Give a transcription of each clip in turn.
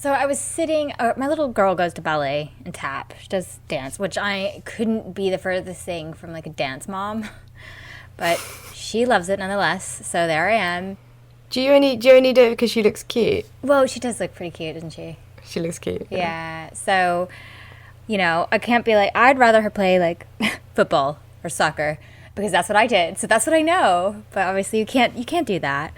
So I was sitting, my little girl goes to ballet and tap. She does dance, which I couldn't be the furthest thing from like a dance mom. But she loves it nonetheless. So there I am. Do you only do it because she looks cute? Well, she does look pretty cute, doesn't she? She looks cute. Yeah. So, I can't be like, I'd rather her play like football or soccer because that's what I did. So that's what I know. But obviously you can't do that.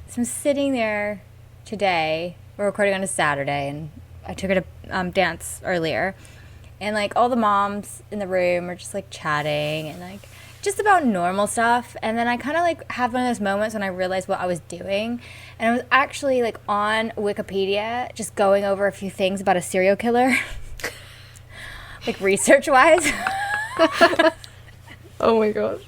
So I'm sitting there today. We're recording on a Saturday, and I took her to dance earlier. And, like, all the moms in the room are just, like, chatting and, like, just about normal stuff. And then I kind of, like, have one of those moments when I realized what I was doing. And I was actually, like, on Wikipedia just going over a few things about a serial killer. Like, research-wise. Oh, my God.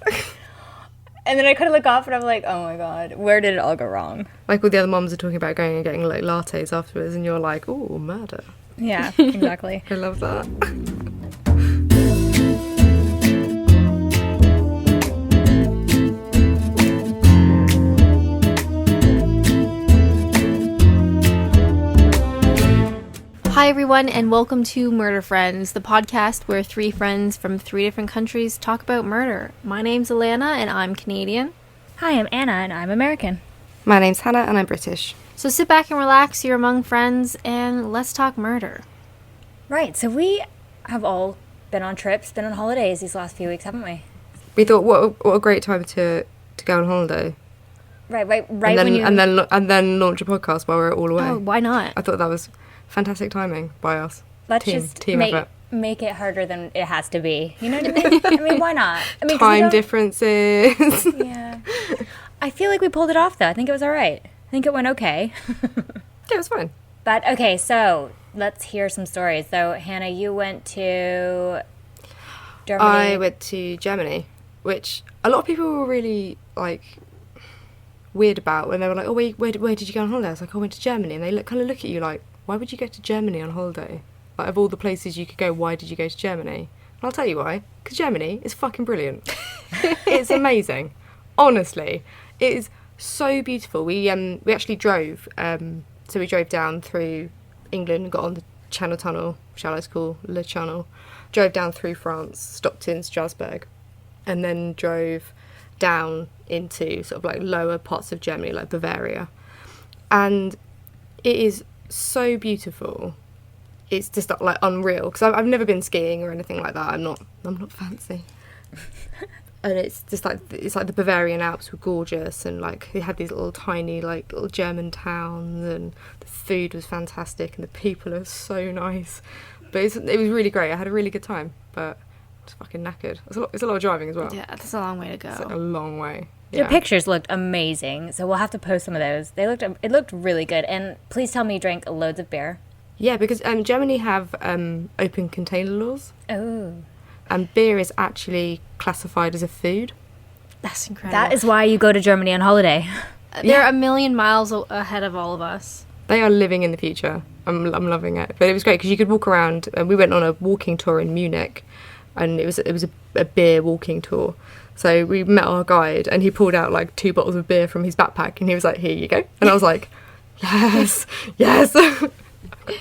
And then I kind of look off and I'm like, oh my God, where did it all go wrong? Like all the other moms are talking about going and getting like lattes afterwards, and you're like, ooh, murder. Yeah, exactly. I love that. Hi everyone, and welcome to Murder Friends, the podcast where three friends from three different countries talk about murder. My name's Alanna, and I'm Canadian. Hi, I'm Anna, and I'm American. My name's Hannah, and I'm British. So sit back and relax, you're among friends, and let's talk murder. Right, so we have all been on trips, been on holidays these last few weeks, haven't we? We thought, what a great time to go on holiday. Right, and then launch a podcast while we're all away. Oh, why not? I thought that was fantastic timing by us. Let's team effort. Make it harder than it has to be. You know what I mean? I mean, why not? I mean, time differences. Yeah. I feel like we pulled it off, though. I think it was all right. I think it went okay. Yeah, it was fine. But, okay, so let's hear some stories. So, Hannah, you went to Germany. I went to Germany, which a lot of people were really, like, weird about when they were like, oh, where did you go on holiday? I was like, I went to Germany. And they kind of look at you like, why would you go to Germany on holiday? Like, of all the places you could go, why did you go to Germany? And I'll tell you why. Because Germany is fucking brilliant. It's amazing. Honestly. It is so beautiful. We actually drove. So we drove down through England, got on the Channel Tunnel, which I like to call Le Channel. Drove down through France, stopped in Strasbourg, and then drove down into sort of like lower parts of Germany, like Bavaria. And it is so beautiful. It's just like unreal, because I've never been skiing or anything like that. I'm not fancy. And it's just like the Bavarian Alps were gorgeous, and like they had these little tiny like little German towns, and the food was fantastic, and the people are so nice. But it was really great. I had a really good time, but I was fucking knackered. It's a lot of driving as well. Yeah, that's a long way to go. It's like a long way. Yeah. Your pictures looked amazing, so we'll have to post some of those. It looked really good, and please tell me you drank loads of beer. Yeah, because Germany have open container laws. Oh. And beer is actually classified as a food. That's incredible. That is why you go to Germany on holiday. They're a million miles ahead of all of us. They are living in the future. I'm loving it. But it was great because you could walk around. We went on a walking tour in Munich, and it was a beer walking tour. So we met our guide, and he pulled out like 2 bottles of beer from his backpack, and he was like, "Here you go." And I was like, "Yes, yes."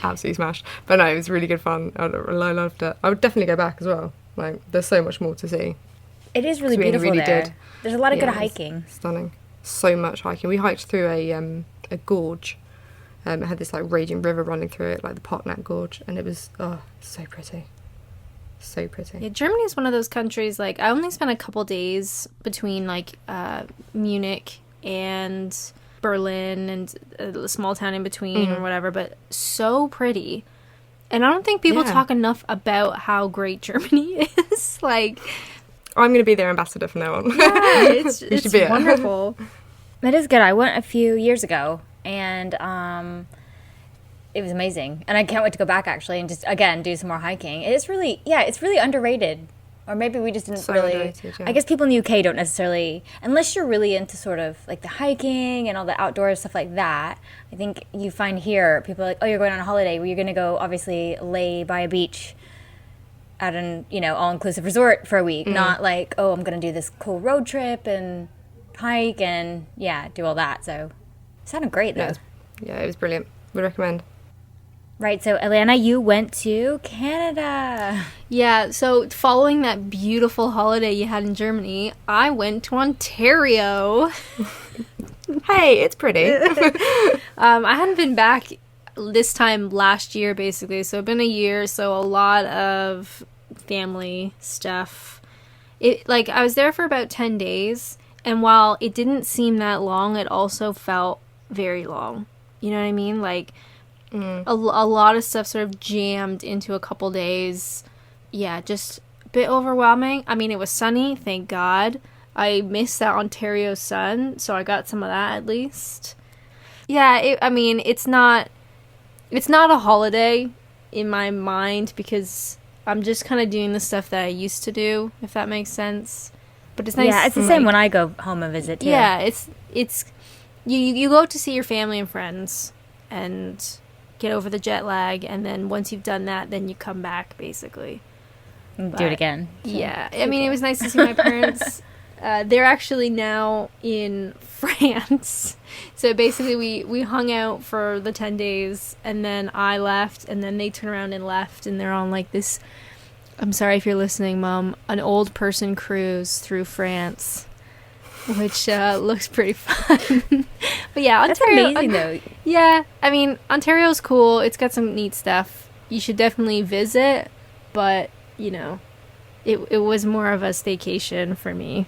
Absolutely smashed. But no, it was really good fun. I loved it. I would definitely go back as well. Like, there's so much more to see. It is really beautiful really there. did. There's a lot of good hiking. Stunning. So much hiking. We hiked through a gorge. It had this like raging river running through it, like the Parknap Gorge, and it was so pretty. So pretty. Yeah, Germany is one of those countries, like, I only spent a couple days between like Munich and Berlin and a small town in between or whatever, but so pretty. And I don't think people talk enough about how great Germany is. Like, I'm going to be their ambassador from now on. Yeah, it's wonderful. It is good. I went a few years ago, and it was amazing. And I can't wait to go back, actually, and just, again, do some more hiking. It's really underrated. Or maybe we just didn't underrated, yeah. I guess people in the UK don't necessarily, unless you're really into sort of like the hiking and all the outdoor stuff like that. I think you find here people are like, oh, you're going on a holiday where you're going to go obviously lay by a beach at an all-inclusive resort for a week, not like, oh, I'm going to do this cool road trip and hike and do all that. So it sounded great though. Yeah, it was brilliant. Would recommend. Right, so Alanna, you went to Canada. Yeah, so following that beautiful holiday you had in Germany, I went to Ontario. Hey, it's pretty. I hadn't been back this time last year, basically, so it's been a year, so a lot of family stuff. I was there for about 10 days, and while it didn't seem that long, it also felt very long. You know what I mean? Like, a lot of stuff sort of jammed into a couple days. Yeah, just a bit overwhelming. I mean, it was sunny, thank God. I missed that Ontario sun, so I got some of that at least. Yeah, it's not a holiday in my mind because I'm just kind of doing the stuff that I used to do, if that makes sense. But it's nice. Yeah, it's the same when I go home and visit too. Yeah, it's you go to see your family and friends and get over the jet lag, and then once you've done that, then you come back basically. Do it again. Yeah, I mean, it was nice to see my parents. They're actually now in France. So basically we hung out for the 10 days and then I left and then they turned around and left and they're on like this, I'm sorry if you're listening, Mom, an old person cruise through France, which looks pretty fun. But yeah, Ontario, that's amazing though. Yeah, I mean, Ontario's cool. It's got some neat stuff. You should definitely visit, but, you know, it was more of a staycation for me.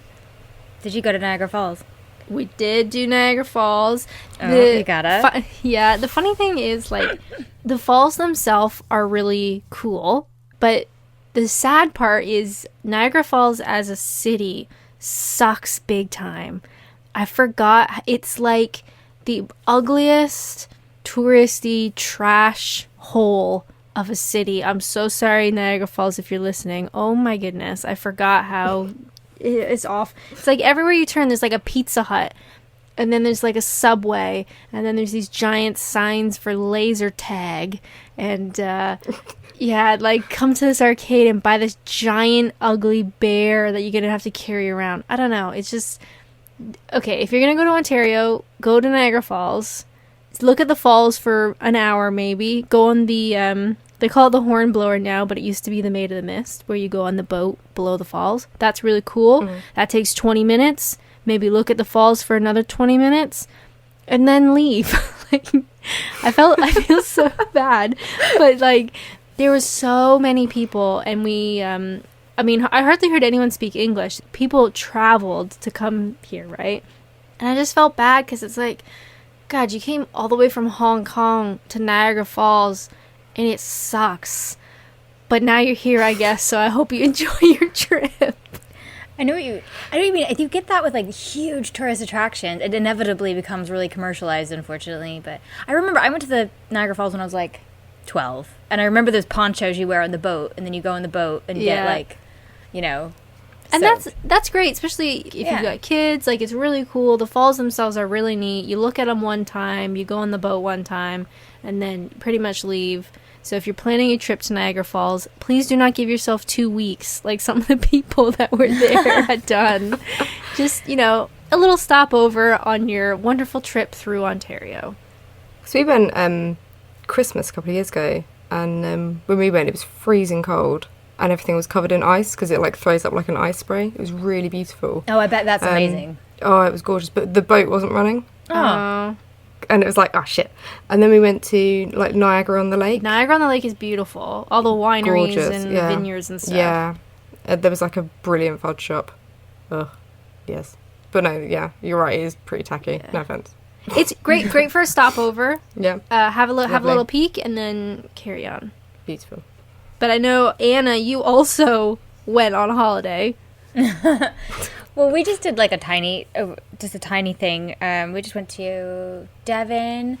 Did you go to Niagara Falls? We did do Niagara Falls. You gotta. Yeah, the funny thing is, like, the falls themselves are really cool, but the sad part is Niagara Falls as a city sucks big time. I forgot. It's like the ugliest, touristy, trash hole of a city. I'm so sorry, Niagara Falls, if you're listening. Oh my goodness. I forgot how it's off. It's like everywhere you turn, there's like a Pizza Hut. And then there's like a Subway. And then there's these giant signs for laser tag. And, yeah, like, come to this arcade and buy this giant, ugly bear that you're going to have to carry around. I don't know. It's just... Okay, if you're going to go to Ontario, go to Niagara Falls. Look at the falls for an hour, maybe. Go on the... They call it the Hornblower now, but it used to be the Maid of the Mist, where you go on the boat below the falls. That's really cool. That takes 20 minutes. Maybe look at the falls for another 20 minutes, and then leave. Like, I feel so bad, but like there were so many people, and we. I mean, I hardly heard anyone speak English. People traveled to come here, right? And I just felt bad because it's like, God, you came all the way from Hong Kong to Niagara Falls. And it sucks. But now you're here, I guess, so I hope you enjoy your trip. I know what you mean. If you get that with like huge tourist attractions, it inevitably becomes really commercialized, unfortunately. But I remember I went to the Niagara Falls when I was like 12. And I remember those ponchos you wear on the boat, and then you go on the boat and get like, you know, and soaked. that's great, especially if you've got kids. Like, it's really cool. The falls themselves are really neat. You look at them one time, you go on the boat one time, and then pretty much leave. So if you're planning a trip to Niagara Falls, please do not give yourself 2 weeks like some of the people that were there had done. Just, you know, a little stopover on your wonderful trip through Ontario. So we went Christmas a couple of years ago, and when we went, it was freezing cold, and everything was covered in ice because it like throws up like an ice spray. It was really beautiful. Oh, I bet that's amazing. Oh, it was gorgeous, but the boat wasn't running. Oh. And it was like, oh shit. And then we went to like Niagara on the Lake. Niagara on the Lake is beautiful. All the wineries Gorgeous, and yeah. vineyards and stuff. Yeah. There was like a brilliant fudge shop. Ugh. Yes. But no, yeah, you're right. It is pretty tacky. Yeah. No offense. It's great for a stopover. Yeah. Have a little peek and then carry on. Beautiful. But I know, Anna, you also went on holiday. Well, we just did like a tiny thing. We just went to Devon,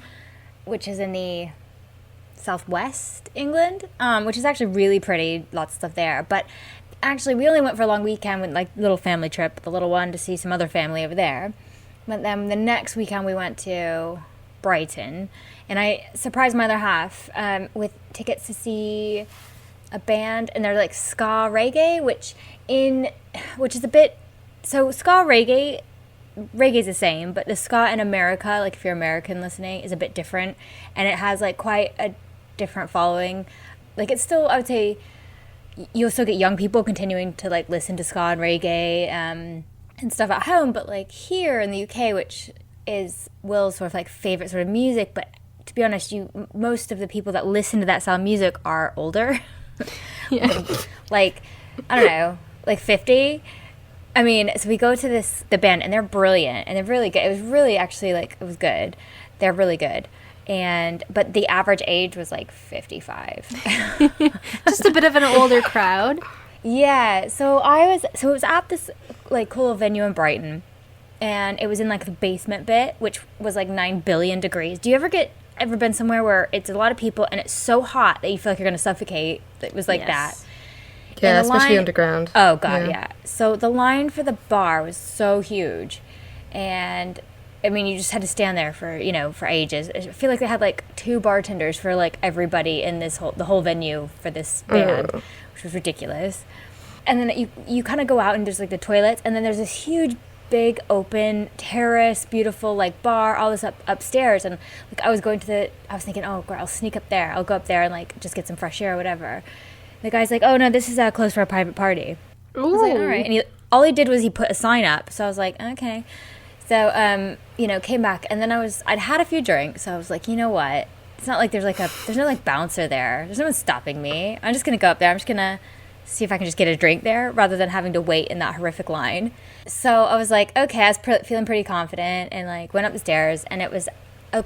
which is in the southwest England, which is actually really pretty. Lots of stuff there. But actually, we only went for a long weekend with like little family trip, the little one, to see some other family over there. But then the next weekend we went to Brighton, and I surprised my other half with tickets to see a band, and they're like ska reggae, which is a bit. So ska reggae's the same, but the ska in America, like if you're American listening, is a bit different, and it has like quite a different following. Like, it's still, I would say, you'll still get young people continuing to, like, listen to ska and reggae and stuff at home. But, like, here in the UK, which is Will's sort of, like, favorite sort of music, but to be honest, most of the people that listen to that style of music are older. Yeah. Like, I don't know, like 50. I mean, so we go to the band, and they're brilliant, and they're really good. It was really actually, like, it was good. They're really good. But the average age was like 55. Just a bit of an older crowd. Yeah. So it was at this, like, cool venue in Brighton, and it was in, like, the basement bit, which was like 9 billion degrees. Do you ever been somewhere where it's a lot of people and it's so hot that you feel like you're going to suffocate? It was like that. Yeah, especially underground. Oh, God, yeah. So the line for the bar was so huge. And, I mean, you just had to stand there for ages. I feel like they had, like, 2 bartenders for, like, everybody in the whole venue for this band, which was ridiculous. And then you kind of go out, and there's, like, the toilets, and then there's this huge, big, open terrace, beautiful, like, bar, all this upstairs. And, like, I was thinking, oh, girl, I'll sneak up there. I'll go up there and, like, just get some fresh air or whatever. The guy's like, oh, no, this is closed for a private party. Ooh. I was like, all right. And all he did was he put a sign up. So I was like, okay. So, came back. And then I'd had a few drinks. So I was like, you know what? It's not like there's no, like, bouncer there. There's no one stopping me. I'm just going to go up there. I'm just going to see if I can just get a drink there rather than having to wait in that horrific line. So I was like, okay, I was feeling pretty confident, and, like, went up the stairs, and it was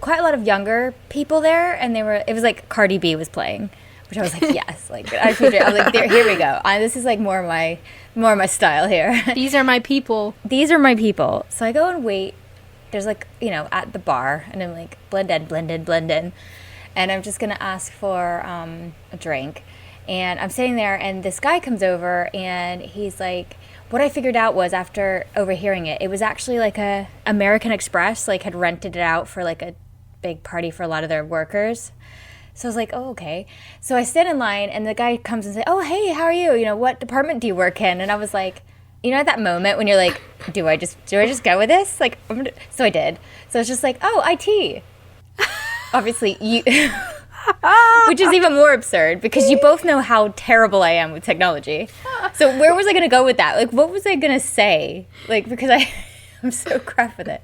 quite a lot of younger people there. And it was like Cardi B was playing. Which I was like, yes, like, I was like, here we go. This is, like, more of my style here. These are my people. These are my people. So I go and wait. There's, like, at the bar, and I'm like, blend in. And I'm just going to ask for a drink. And I'm sitting there, and this guy comes over, and he's like, what I figured out was, after overhearing it was actually, like, a American Express, like, had rented it out for, like, a big party for a lot of their workers. So I was like, oh, okay. So I stand in line, and the guy comes and says, oh, hey, how are you? What department do you work in? And I was like, at that moment when you're like, do I just go with this? Like, so I did. So it's just like, oh, IT. Obviously, which is even more absurd because you both know how terrible I am with technology. So where was I going to go with that? Like, what was I going to say? Like, because I'm so crap with it.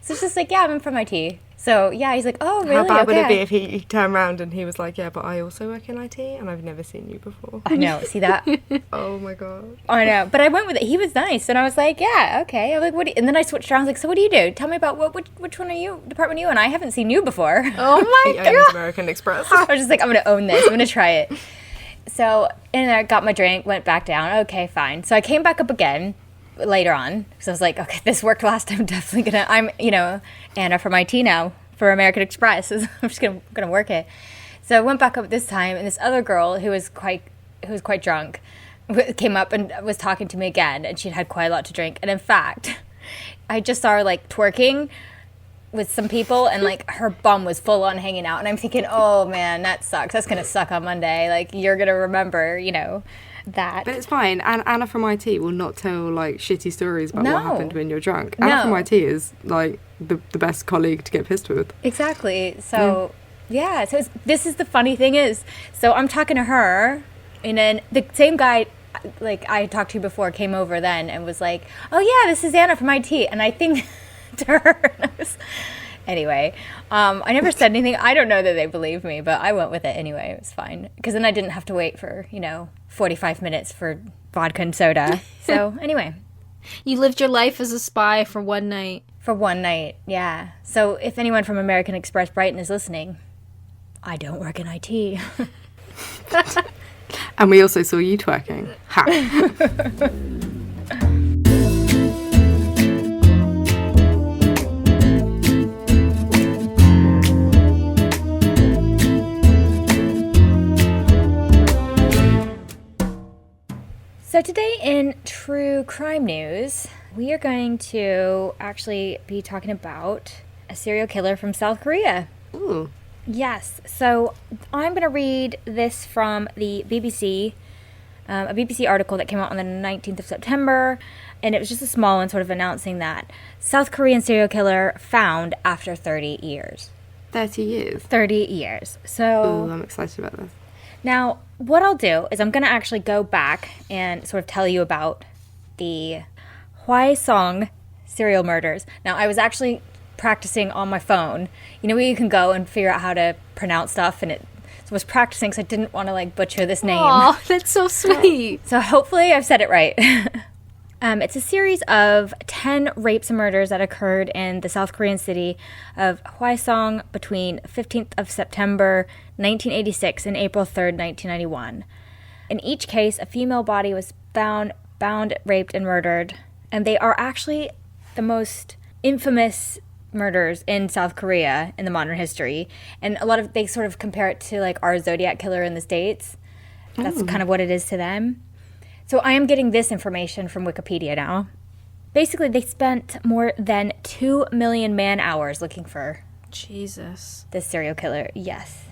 So it's just like, yeah, I'm from IT. So, yeah, he's like, oh, really? How bad would it be Okay. if he turned around and he was like, yeah, but I also work in IT and I've never seen you before. I know. See that? Oh my God. I know. But I went with it. He was nice. And I was like, yeah, okay. I'm like, and then I switched around. I was like, so what do you do? Tell me about which one are you, department are you? And I haven't seen you before. Oh He my owns god. American Express. I was just like, I'm going to own this. I'm going to try it. So, and I got my drink, went back down. Okay, fine. So I came back up again later on. So I was like, okay, this worked last time. Definitely going to, I'm, Anna from IT now for American Express. I'm just going to work it. So I went back up this time, and this other girl who was quite drunk came up and was talking to me again, and she'd had quite a lot to drink. And in fact, I just saw her, like, twerking with some people, and, like, her bum was full on hanging out. And I'm thinking, oh man, that sucks. That's gonna suck on Monday. Like, you're gonna remember, that. But it's fine. And Anna from IT will not tell, like, shitty stories about No. what happened when you're drunk. Anna from No. IT is, like, the best colleague to get pissed with. Exactly. So yeah. So this is the funny thing is, so I'm talking to her, and then the same guy, like, I talked to before, came over then and was like, oh yeah, this is Anna from IT. And I think to her, and anyway, I never said anything. I don't know that they believed me, but I went with it anyway. It was fine because then I didn't have to wait for 45 minutes for vodka and soda. So anyway, You lived your life as a spy for one night. for one night, yeah. So if anyone from American Express Brighton is listening, I don't work in IT. And we also saw you twerking. Ha. So today in True Crime News, we are going to actually be talking about a serial killer from South Korea. Ooh. Yes, so I'm going to read this from the BBC, a BBC article that came out on the 19th of September, and it was just a small one sort of announcing that South Korean serial killer found after 30 years. 30 years. 30 years. So Ooh, I'm excited about this. now what I'll do is I'm going to actually go back and sort of tell you about the Hwai-song serial murders. Now, I was actually practicing on my phone. You know where you can go and figure out how to pronounce stuff, and so I was practicing because I didn't want to like butcher this name. Oh, that's so sweet. So hopefully I've said it right. It's a series of 10 rapes and murders that occurred in the South Korean city of Hwai-song between 15th of September 1986 and April 3rd, 1991. In each case, a female body was bound, raped, and murdered. And they are actually the most infamous murders in South Korea in the modern history. And they sort of compare it to like our Zodiac killer in the States. That's kind of what it is to them. So I am getting this information from Wikipedia now. Basically, they spent more than 2 million man-hours looking for Jesus. this serial killer. Yes.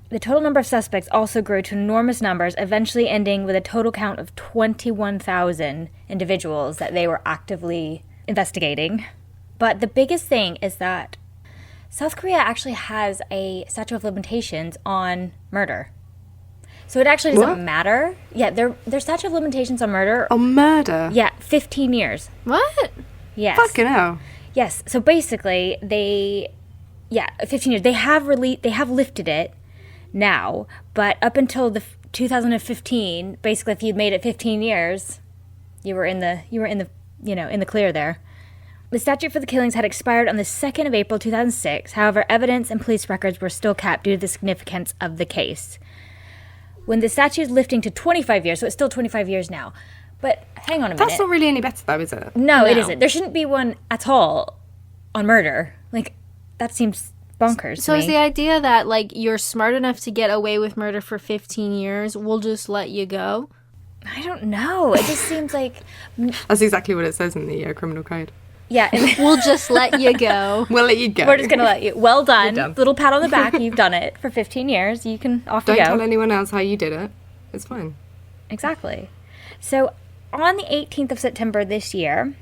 The total number of suspects also grew to enormous numbers, eventually ending with a total count of 21,000 individuals that they were actively investigating. But the biggest thing is that South Korea actually has a statute of limitations on murder. So it actually doesn't matter. Yeah, their statute of limitations on murder. On murder? Yeah, 15 years. What? Yes. Fucking hell. Yes. So basically, 15 years. They have lifted it now, but up until the 2015, basically, if you'd made it 15 years, you were in the clear there. The statute for the killings had expired on the 2nd of April 2006. However, evidence and police records were still kept due to the significance of the case. When the statute is lifting to 25 years, so it's still 25 years now. But hang on a minute. That's not really any better, though, is it? No, it isn't. There shouldn't be one at all on murder. Like, that seems bonkers So to me. is the idea that, like, you're smart enough to get away with murder for 15 years, we'll just let you go? I don't know. It just seems like... That's exactly what it says in the criminal code. Yeah. And We'll just let you go. We'll let you go. we're just going to let you... Well done. You're done. Little pat on the back. You've done it for 15 years. You can off Don't you go. tell anyone else how you did it. It's fine. Exactly. So, on the 18th of September this year,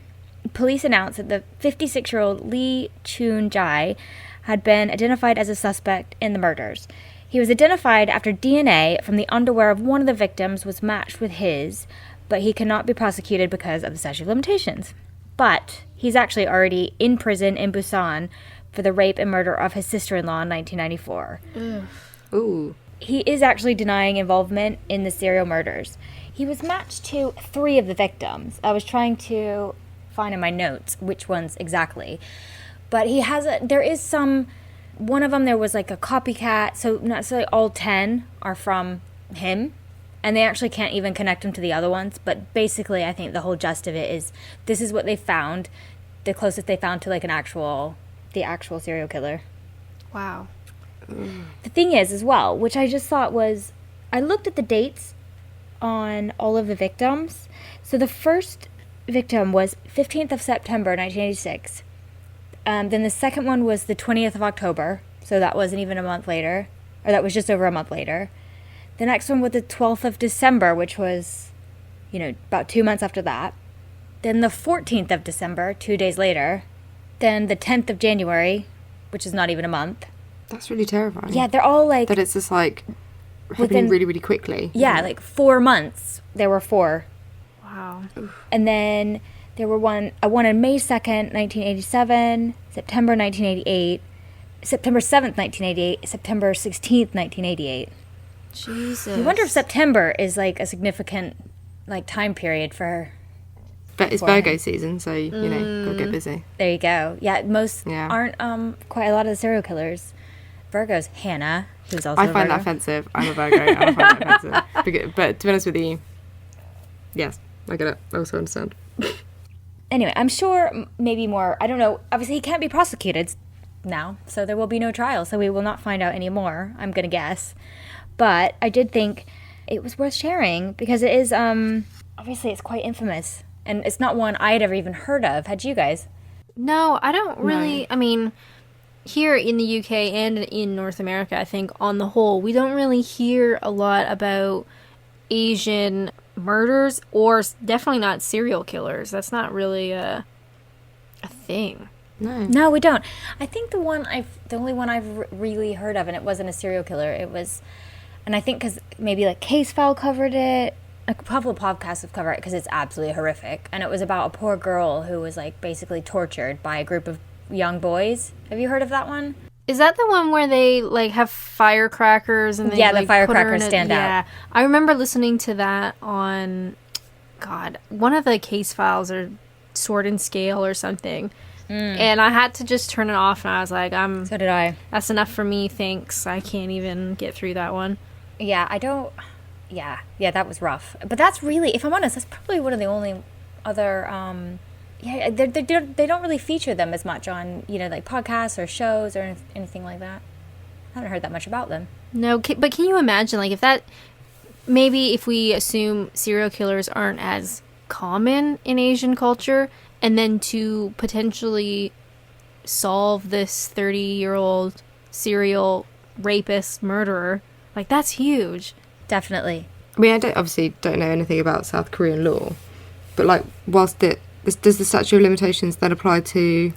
police announced that the 56-year-old Lee Chun-jae had been identified as a suspect in the murders. He was identified after DNA from the underwear of one of the victims was matched with his, but he cannot be prosecuted because of the statute of limitations. But he's actually already in prison in Busan for the rape and murder of his sister-in-law in 1994. Ooh. He is actually denying involvement in the serial murders. He was matched to 3 of the victims. I was trying to find in my notes which ones exactly. But one of them there was like a copycat, so not necessarily all 10 are from him. And they actually can't even connect him to the other ones. But basically, I think the whole gist of it is this is what they found, the closest they found to like the actual serial killer. Wow. The thing is, as well, which I just thought was, I looked at the dates on all of the victims. So the first victim was 15th of September, 1986. Then the second one was the 20th of October. So that wasn't even a month later. Or that was just over a month later. The next one was the 12th of December, which was, about 2 months after that. Then the 14th of December, 2 days later. Then the 10th of January, which is not even a month. That's really terrifying. Yeah, they're all like... That it's just like happening Within- really, really quickly. Yeah, like 4 months. There were 4. Wow. And then there were one on May 2nd, 1987, September 1988, September 7th, 1988, September 16th, 1988. Jesus. I wonder if September is like a significant like time period for... But it's For him. Virgo season, so, gotta get busy. There you go. Yeah, most Yeah. aren't quite a lot of the serial killers. Virgo's Hannah, who's also I a find that Virgo. offensive. I'm a Virgo, and I find that offensive. But to be honest with you, yes, I get it. I also understand. Anyway, I'm sure maybe more... I don't know. Obviously, he can't be prosecuted now, so there will be no trial, so we will not find out any more, I'm going to guess. But I did think it was worth sharing because it is, obviously, it's quite infamous. And it's not one I had ever even heard of. Had you guys? No, I don't really. I mean, here in the UK and in North America, I think on the whole, we don't really hear a lot about Asian murders or definitely not serial killers. That's not really a thing. No, we don't. I think the only one I've really heard of, and it wasn't a serial killer. It was, and I think because maybe like Case File covered it. A couple of podcasts have covered it because it's absolutely horrific. And it was about a poor girl who was like basically tortured by a group of young boys. Have you heard of that one? Is that the one where they like have firecrackers and they, yeah, the like, put her firecrackers in stand out. Yeah, I remember listening to that on, God, one of the Case Files or Sword and Scale or something. And I had to just turn it off, and I was like, So did I. That's enough for me, thanks. I can't even get through that one. Yeah, I don't. Yeah, that was rough. But that's really, if I'm honest, that's probably one of the only other. Yeah, they don't really feature them as much on, you know, like podcasts or shows or anything like that. I haven't heard that much about them. No, but can you imagine, like, if that, maybe if we assume serial killers aren't as common in Asian culture, and then to potentially solve this 30-year-old serial rapist murderer, like, that's huge. Definitely. I mean, obviously don't know anything about South Korean law, but like, whilst does the statute of limitations then apply to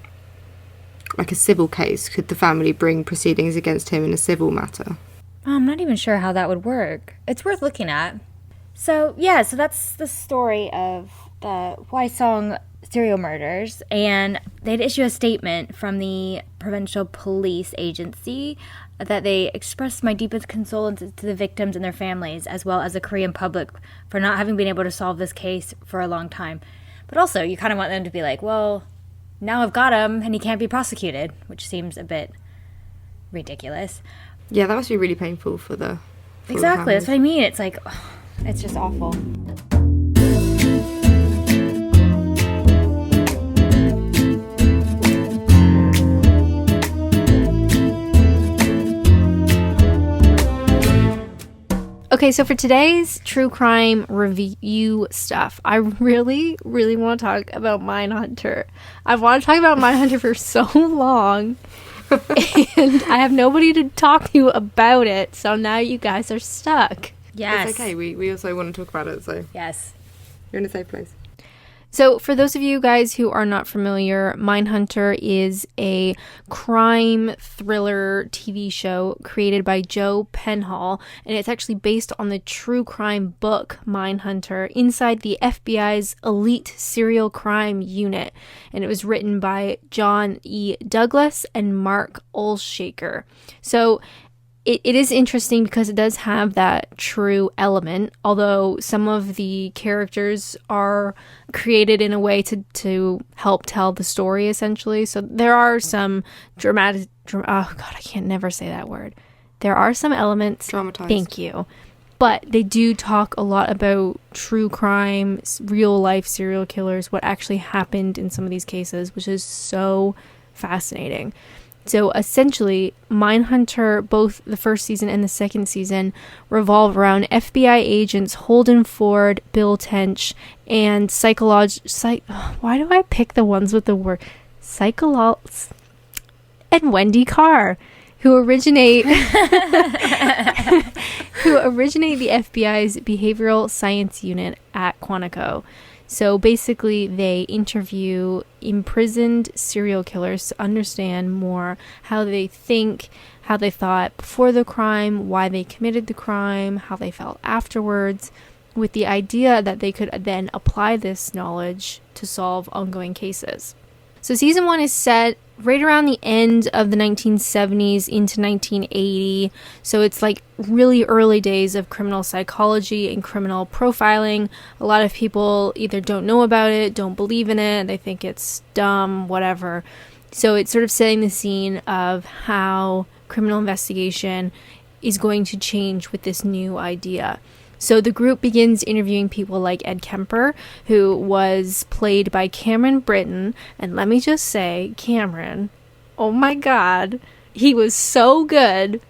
like a civil case? Could the family bring proceedings against him in a civil matter? I'm not even sure how that would work. It's worth looking at. So that's the story of the Hwasong serial murders, and they'd issue a statement from the Provincial Police Agency that they expressed my deepest condolences to the victims and their families, as well as the Korean public, for not having been able to solve this case for a long time. But also, you kind of want them to be like, well, now I've got him, and he can't be prosecuted, which seems a bit ridiculous. Yeah, that must be really painful for the Exactly, that's what I mean. It's like, it's just awful. Okay, so for today's true crime review stuff, I really, really want to talk about Mindhunter. I've wanted to talk about Mindhunter for so long, and I have nobody to talk to about it, so now you guys are stuck. Yes. It's okay, we also want to talk about it, so Yes. you're in a safe place. So for those of you guys who are not familiar, Mindhunter is a crime thriller TV show created by Joe Penhall, and it's actually based on the true crime book Mindhunter inside the FBI's elite serial crime unit, and it was written by John E. Douglas and Mark Olshaker. So it is interesting because it does have that true element, although some of the characters are created in a way to help tell the story, essentially. So there are some oh God, I can't never say that word. There are some elements. Dramatized. Thank you. But they do talk a lot about true crime, real life serial killers, what actually happened in some of these cases, which is so fascinating. So essentially, Mindhunter, both the first season and the second season, revolve around FBI agents Holden Ford, Bill Tench, and why do I pick the ones with the word and Wendy Carr, who originate the FBI's behavioral science unit at Quantico. So basically, they interview imprisoned serial killers to understand more how they think, how they thought before the crime, why they committed the crime, how they felt afterwards, with the idea that they could then apply this knowledge to solve ongoing cases. So season 1 is set right around the end of the 1970s into 1980. So it's like really early days of criminal psychology and criminal profiling. A lot of people either don't know about it, don't believe in it, they think it's dumb, whatever. So it's sort of setting the scene of how criminal investigation is going to change with this new idea. So the group begins interviewing people like Ed Kemper, who was played by Cameron Britton. And let me just say, Cameron, oh my God, he was so good.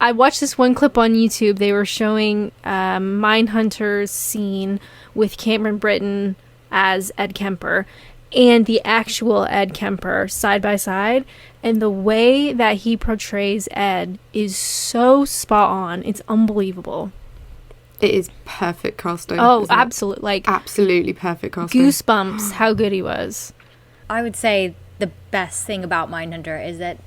I watched this one clip on YouTube. They were showing Mindhunter's scene with Cameron Britton as Ed Kemper and the actual Ed Kemper side by side. And the way that he portrays Ed is so spot on. It's unbelievable. It is perfect casting. Oh, absolutely. Like, absolutely perfect casting. goosebumps how good he was. I would say the best thing about Mindhunter is that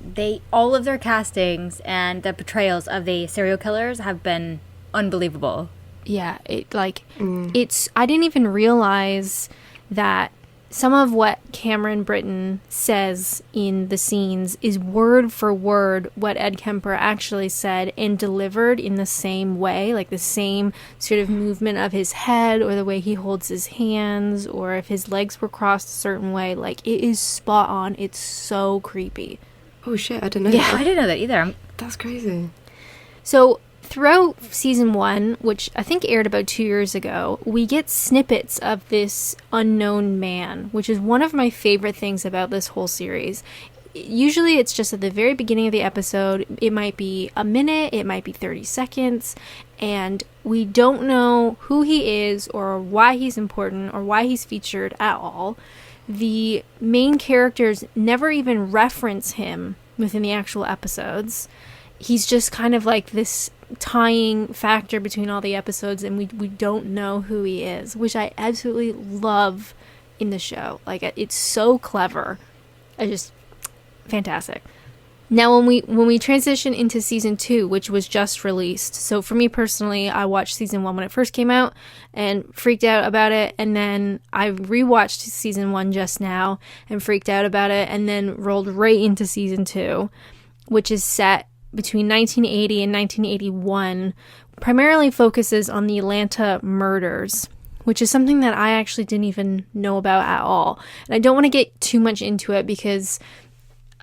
all of their castings and the portrayals of the serial killers have been unbelievable. Yeah, it's I didn't even realize that some of what Cameron Britton says in the scenes is word for word what Ed Kemper actually said and delivered in the same way, like the same sort of movement of his head or the way he holds his hands or if his legs were crossed a certain way. Like, it is spot on. It's so creepy. Oh shit, I didn't know Yeah, that. I didn't know that either. That's crazy. So throughout season 1, which I think aired about 2 years ago, we get snippets of this unknown man, which is one of my favorite things about this whole series. Usually it's just at the very beginning of the episode. It might be a minute, it might be 30 seconds, and we don't know who he is or why he's important or why he's featured at all. The main characters never even reference him within the actual episodes. He's just kind of like this tying factor between all the episodes, and we don't know who he is, which I absolutely love in the show. Like, it's so clever. Fantastic. Now, when we transition into season 2, which was just released, so for me personally, I watched season 1 when it first came out and freaked out about it, and then I rewatched season 1 just now and freaked out about it, and then rolled right into season 2, which is set between 1980 and 1981, primarily focuses on the Atlanta murders, which is something that I actually didn't even know about at all. And I don't want to get too much into it because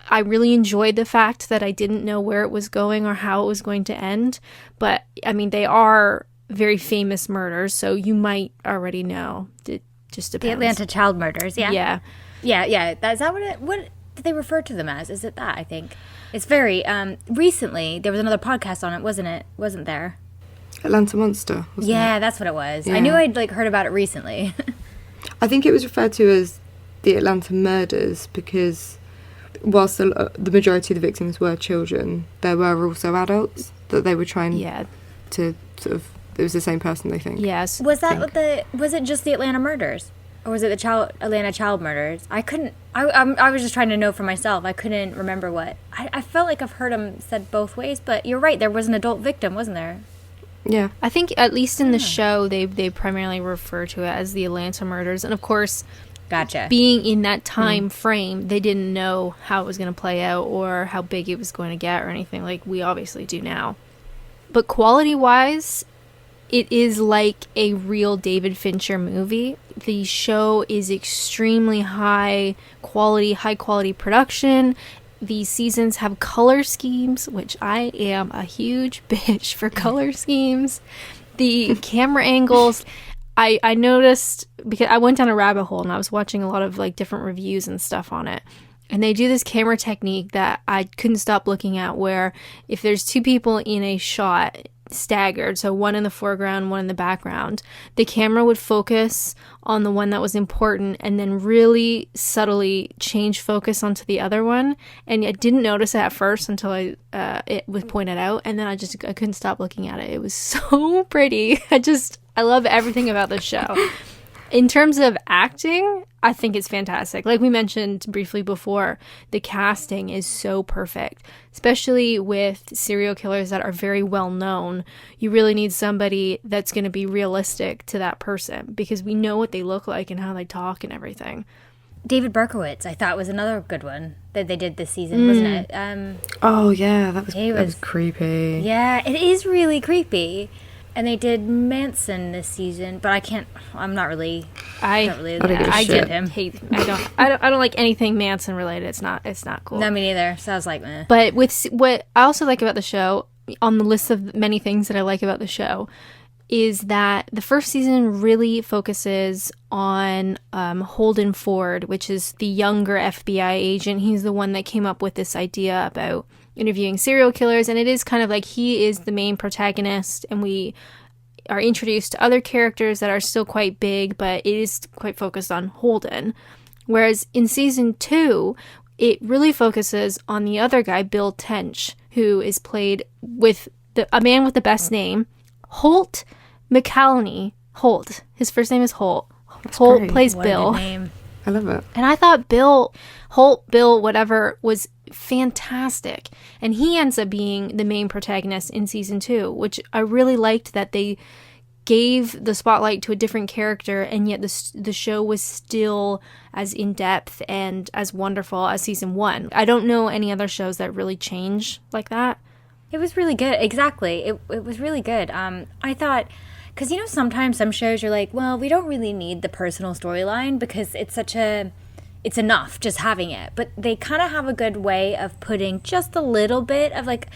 I really enjoyed the fact that I didn't know where it was going or how it was going to end. But, I mean, they are very famous murders, so you might already know. It just depends. The Atlanta child murders, yeah. Yeah. Yeah. Is that what did they refer to them as? Is it that, I think? It's very, recently, there was another podcast on it, wasn't it? Wasn't there? Atlanta Monster, wasn't Yeah, it? that's what it was. Yeah. I knew I'd, heard about it recently. I think it was referred to as the Atlanta murders because whilst the majority of the victims were children, there were also adults that they were trying to sort of... It was the same person, they think. Yes. Was it just the Atlanta murders? Or was it the Atlanta child murders? I was just trying to know for myself. I couldn't remember what. I felt like I've heard them said both ways, but you're right. There was an adult victim, wasn't there? Yeah. I think at least in the show, they primarily refer to it as the Atlanta murders. And of course, gotcha. Being in that time frame, they didn't know how it was going to play out or how big it was going to get or anything like we obviously do now. But quality-wise, it is like a real David Fincher movie. The show is extremely high quality production. These seasons have color schemes, which I am a huge bitch for color schemes. The camera angles, I noticed, because I went down a rabbit hole and I was watching a lot of different reviews and stuff on it. And they do this camera technique that I couldn't stop looking at, where if there's two people in a shot staggered, so one in the foreground, one in the background, the camera would focus on the one that was important and then really subtly change focus onto the other one. And I didn't notice it at first until it was pointed out, and then I couldn't stop looking at it. It was so pretty. I love everything about this show. In terms of acting, I think it's fantastic. Like we mentioned briefly before, the casting is so perfect, especially with serial killers that are very well known. You really need somebody that's going to be realistic to that person because we know what they look like and how they talk and everything. David Berkowitz, I thought, was another good one that they did this season, wasn't it? Oh, yeah, that was creepy. Yeah, it is really creepy. And they did Manson this season, but I'm not really. I did him. I don't like anything Manson related. It's not cool. No, me neither. So I was like, meh. But with what I also like about the show, on the list of many things that I like about the show, is that the first season really focuses on Holden Ford, which is the younger FBI agent. He's the one that came up with this idea about interviewing serial killers, and it is kind of like he is the main protagonist, and we are introduced to other characters that are still quite big, but it is quite focused on Holden. Whereas in season 2, it really focuses on the other guy, Bill Tench, who is played with a man with the best name, Holt McCallany. Holt. His first name is Holt. That's Holt great. plays What Bill. a good name. I love it. And I thought Bill, whatever, was fantastic. And he ends up being the main protagonist in season 2, which I really liked, that they gave the spotlight to a different character, and yet the show was still as in-depth and as wonderful as season 1. I don't know any other shows that really change like that. It was really good. Exactly. It was really good. I thought, because, sometimes some shows you're like, well, we don't really need the personal storyline because it's enough just having it. But they kind of have a good way of putting just a little bit of, like,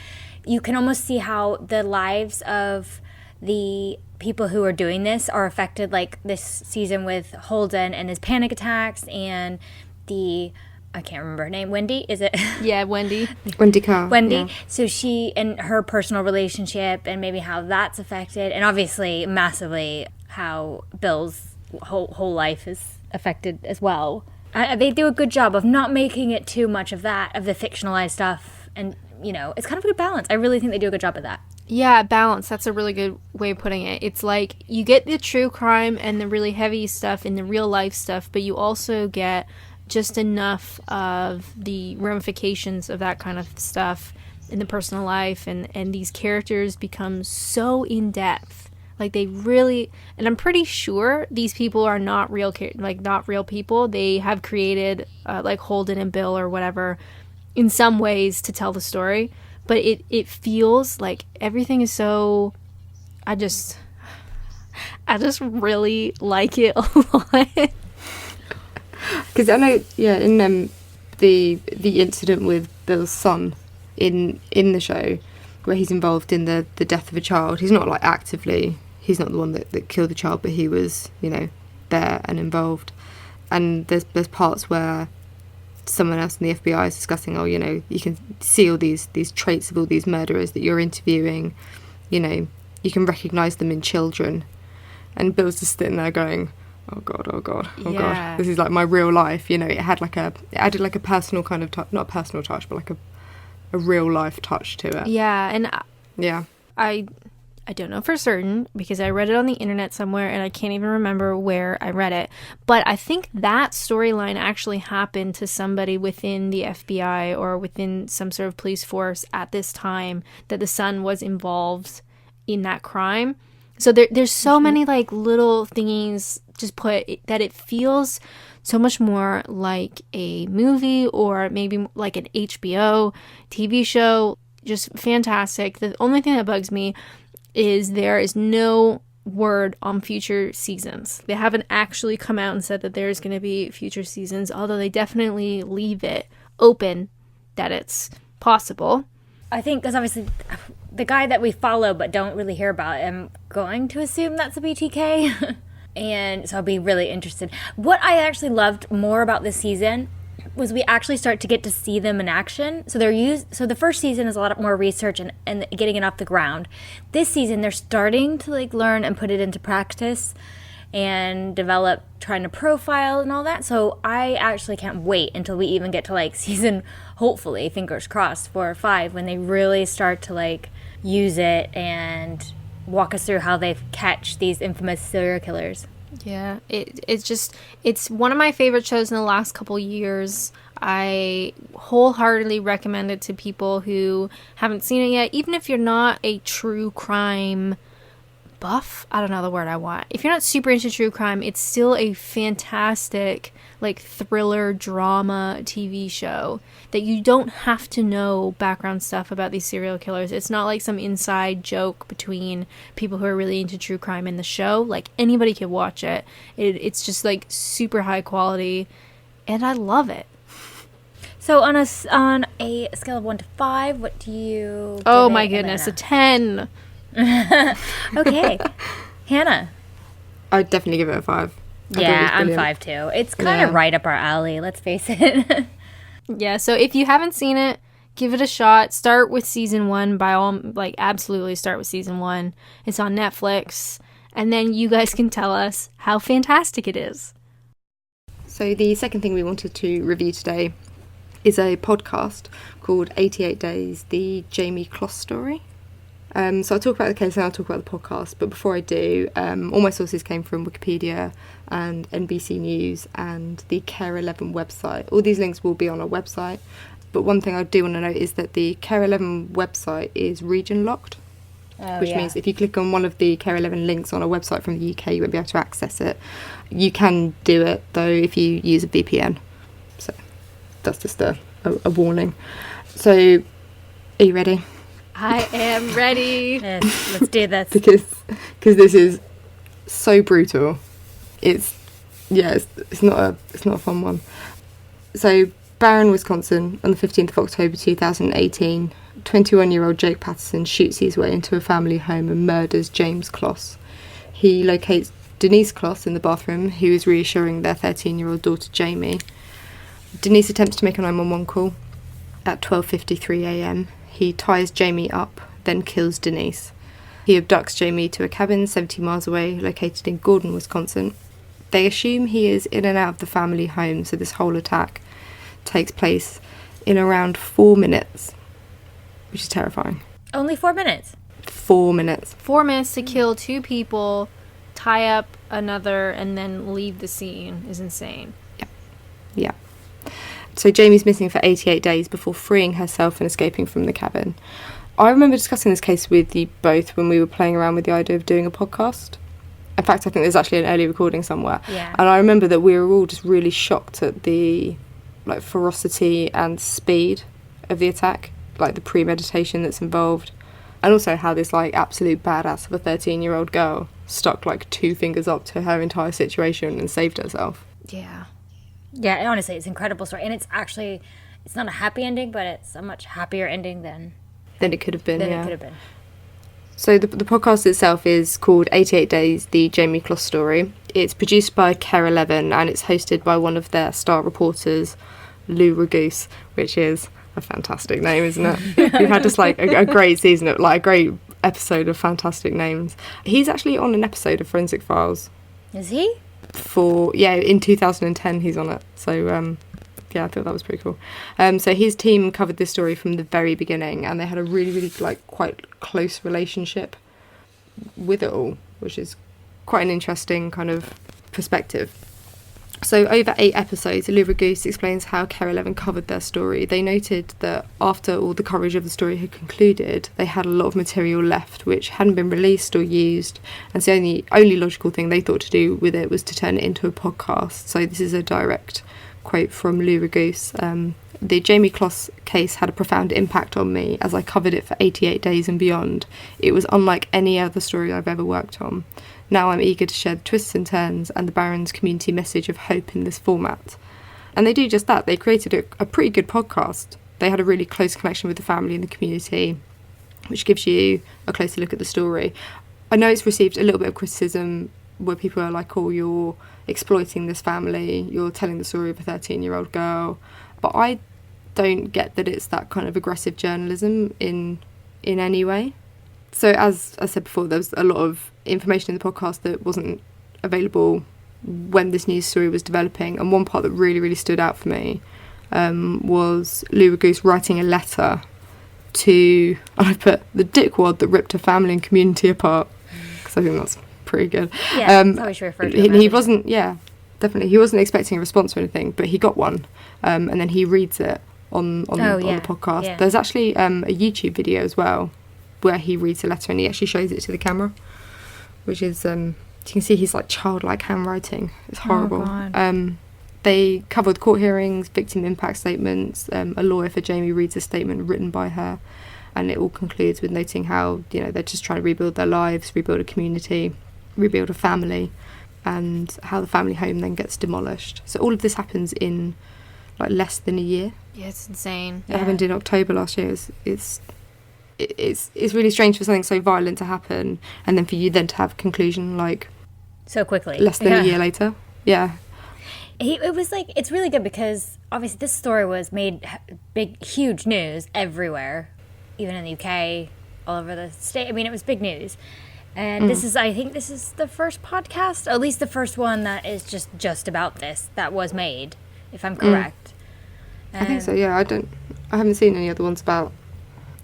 you can almost see how the lives of the people who are doing this are affected, like this season with Holden and his panic attacks, and I can't remember her name. Wendy, is it? Yeah, Wendy. Wendy Carr. Wendy. Yeah. So she and her personal relationship and maybe how that's affected, and obviously massively how Bill's whole life is affected as well. They do a good job of not making it too much of that, of the fictionalized stuff, and it's kind of a good balance. I really think they do a good job of that. Yeah, balance. That's a really good way of putting it. It's like you get the true crime and the really heavy stuff and the real life stuff, but you also get just enough of the ramifications of that kind of stuff in the personal life, and these characters become so in-depth. Like, they really, and I'm pretty sure these people are not real people. They have created like Holden and Bill or whatever in some ways to tell the story, but it feels like everything is so, I just really like it a lot. Because I know, in the incident with Bill's son in the show, where he's involved in the death of a child, he's not like actively, he's not the one that killed the child, but he was, there and involved. And there's parts where someone else in the FBI is discussing, you can see all these traits of all these murderers that you're interviewing, you can recognise them in children. And Bill's just sitting there going, oh god, Yeah. this is like my real life. It added like a personal kind of not a personal touch, but like a real life touch to it. Yeah, and Yeah. I don't know for certain because I read it on the internet somewhere and I can't even remember where I read it. But I think that storyline actually happened to somebody within the FBI or within some sort of police force at this time, that the son was involved in that crime. So there's so many like little thingies just put that it feels so much more like a movie or maybe like an HBO TV show. Just fantastic. The only thing that bugs me is there is no word on future seasons. They haven't actually come out and said that there's going to be future seasons, although they definitely leave it open that it's possible. I think because obviously the guy that we follow but don't really hear about, I'm going to assume that's a BTK. And so I'll be really interested. What I actually loved more about this season was we actually start to get to see them in action. So so the first season is a lot more research and getting it off the ground. This season they're starting to like learn and put it into practice and develop, trying to profile and all that. So I actually can't wait until we even get to like season, hopefully, fingers crossed, 4 or 5, when they really start to like use it and walk us through how they catch these infamous serial killers. Yeah, it's one of my favorite shows in the last couple years. I wholeheartedly recommend it to people who haven't seen it yet, even if you're not a true crime buff. I don't know the word I want. If you're not super into true crime, it's still a fantastic like thriller drama TV show that you don't have to know background stuff about these serial killers. It's not like some inside joke between people who are really into true crime in the show. Like anybody can watch it. It's just like super high quality and I love it. So on a scale of 1 to 5, what do you give Oh it, my goodness, Alanna? a 10. Okay. Hannah. I'd definitely give it a 5. Yeah, I'm 5 too. It's kind of right up our alley, let's face it. Yeah, so if you haven't seen it, give it a shot. Start with season 1 absolutely start with season 1. It's on Netflix. And then you guys can tell us how fantastic it is. So the second thing we wanted to review today is a podcast called 88 Days, the Jamie Closs story. So I'll talk about the case and I'll talk about the podcast. But before I do, all my sources came from Wikipedia and NBC News and the Care 11 website. All these links will be on our website. But one thing I do want to note is that the Care 11 website is region locked, which means if you click on one of the Care 11 links on a website from the UK, you won't be able to access it. You can do it, though, if you use a VPN. So that's just a warning. So, are you ready? I am ready. Yes, let's do this. because this is so brutal. It's not a fun one. So, Barron, Wisconsin, on the 15th of October 2018, 21-year-old Jake Patterson shoots his way into a family home and murders James Kloss. He locates Denise Kloss in the bathroom, who is reassuring their 13-year-old daughter Jamie. Denise attempts to make a 911 call at 12:53 a.m. He ties Jamie up, then kills Denise. He abducts Jamie to a cabin 70 miles away, located in Gordon, Wisconsin. They assume he is in and out of the family home, so this whole attack takes place in around 4 minutes, which is terrifying. Only 4 minutes. 4 minutes. 4 minutes to kill 2 people, tie up another, and then leave the scene is insane. Yeah. So Jamie's missing for 88 days before freeing herself and escaping from the cabin. I remember discussing this case with you both when we were playing around with the idea of doing a podcast. In fact, I think there's actually an early recording somewhere. Yeah. And I remember that we were all just really shocked at the ferocity and speed of the attack, like the premeditation that's involved, and also how this absolute badass of a 13-year-old girl stuck 2 fingers up to her entire situation and saved herself. Yeah. Yeah, honestly, it's an incredible story. And it's not a happy ending, but it's a much happier ending than It could have been. it could have been. So the podcast itself is called 88 Days, the Jamie Kloss Story. It's produced by Care 11 and it's hosted by one of their star reporters, Lou Ragoose, which is a fantastic name, isn't it? We've had just a great season of a great episode of fantastic names. He's actually on an episode of Forensic Files. Is he? In 2010 he's on it. So I thought that was pretty cool. So his team covered this story from the very beginning, and they had a really, really quite close relationship with it all, which is quite an interesting kind of perspective. So over 8 episodes, Lou Goose explains how Care 11 covered their story. They noted that after all the coverage of the story had concluded, they had a lot of material left which hadn't been released or used, and so the only logical thing they thought to do with it was to turn it into a podcast. So this is a direct quote from Lou Ragoose. The Jamie Kloss case had a profound impact on me as I covered it for 88 days and beyond. It was unlike any other story I've ever worked on. Now I'm eager to share the twists and turns and the Barron's community message of hope in this format. And they do just that. They created a pretty good podcast. They had a really close connection with the family and the community, which gives you a closer look at the story. I know it's received a little bit of criticism where people are like, oh, you're exploiting this family, you're telling the story of a 13-year-old girl. But I don't get that it's that kind of aggressive journalism in any way. So as I said before, there was a lot of information in the podcast that wasn't available when this news story was developing. And one part that really, really stood out for me was Lou Ragoose writing a letter to, and I put, the dickwad that ripped a family and community apart, because I think that's pretty good. Yeah, that's how we should refer to it. He wasn't, definitely. He wasn't expecting a response or anything, but he got one. And then he reads it on the podcast. Yeah. There's actually a YouTube video as well where he reads a letter and he actually shows it to the camera, which is, you can see his childlike handwriting. It's horrible. Oh, God. They covered court hearings, victim impact statements. A lawyer for Jamie reads a statement written by her, and it all concludes with noting how they're just trying to rebuild their lives, rebuild a community, rebuild a family, and how the family home then gets demolished. So all of this happens in less than a year. Yeah, it's insane. It happened in October last year. It's really strange for something so violent to happen, and then for you then to have a conclusion so quickly, less than a year later. Yeah. It was it's really good because obviously this story was made huge news everywhere, even in the UK, all over the state. I mean, it was big news. And I think this is the first podcast, at least the first one that is just about this, that was made, if I'm correct. I think so, yeah. I haven't seen any other ones about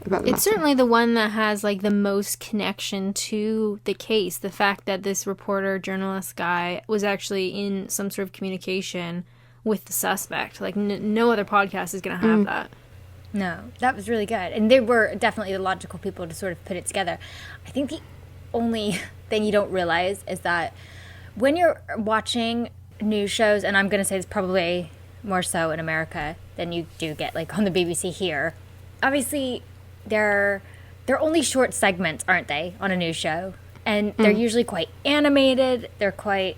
about the It's matter. certainly the one that has like the most connection to the case. The fact that this reporter, journalist guy was actually in some sort of communication with the suspect. Like no other podcast is going to have that. No, that was really good. And they were definitely the logical people to sort of put it together. I think the only thing you don't realize is that when you're watching news shows, and I'm going to say this probably more so in America than you do get like on the BBC here, obviously they're only short segments, aren't they, on a news show? And they're usually quite animated. They're quite,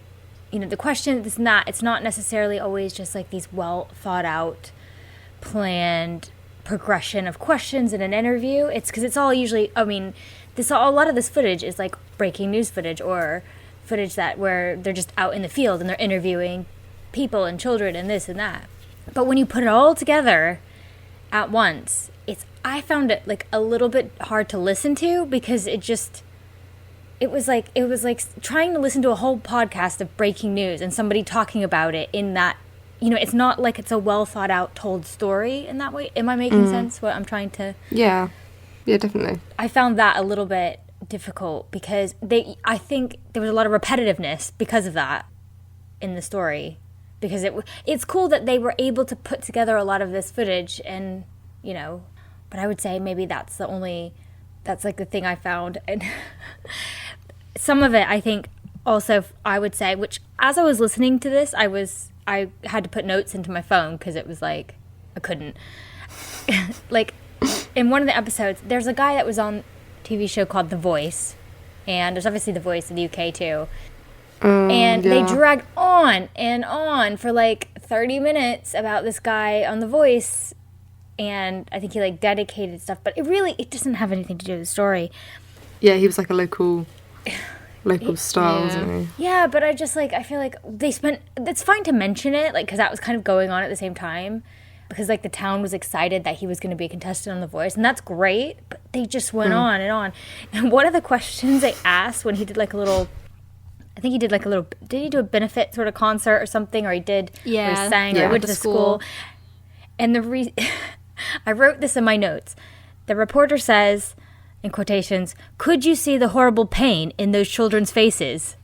the question is not, it's not necessarily always just like these well thought out, planned progression of questions in an interview. It's because it's all usually, a lot of this footage is like breaking news footage or footage where they're just out in the field and they're interviewing people and children and this and that. But when you put it all together at once, I found it like a little bit hard to listen to because it was like trying to listen to a whole podcast of breaking news and somebody talking about it in that, it's not like it's a well thought out told story in that way. Am I making sense what I'm trying to? Yeah, definitely. I found that a little bit difficult because I think there was a lot of repetitiveness because of that in the story, because it's cool that they were able to put together a lot of this footage and, but I would say maybe that's like the thing I found. And some of it, I think also I would say, which as I was listening to this, I had to put notes into my phone because it was like, I couldn't. Like, in one of the episodes, there's a guy that was on a TV show called The Voice, and there's obviously The Voice in the UK too. And they dragged on and on for like 30 minutes about this guy on The Voice, and I think he like dedicated stuff, but it doesn't have anything to do with the story. Yeah, he was like a local star, wasn't he? Yeah, but I feel like it's fine to mention it, like, because that was kind of going on at the same time, because like the town was excited that he was going to be a contestant on The Voice, and that's great, but they just went on and on. And one of the questions they asked when he did like a little, I think he did like a little, did he do a benefit sort of concert or something, or he did, or he sang, or he went to the school. And I wrote this in my notes. The reporter says, in quotations, "Could you see the horrible pain in those children's faces?"